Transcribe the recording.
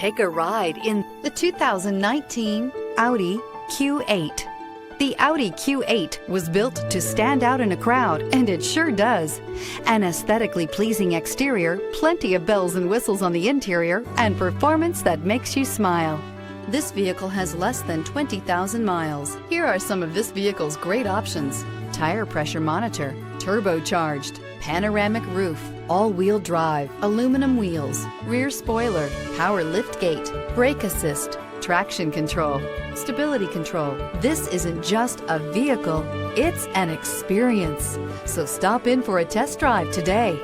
Take a ride in the 2019 Audi Q8. The Audi Q8 was built to stand out in a crowd, and it sure does. An aesthetically pleasing exterior, plenty of bells and whistles on the interior, and performance that makes you smile. This vehicle has less than 20,000 miles. Here are some of this vehicle's great options: tire pressure monitor, turbocharged, panoramic roof, all-wheel drive, aluminum wheels, rear spoiler, power liftgate, brake assist, traction control, stability control. This isn't just a vehicle, it's an experience. So stop in for a test drive today.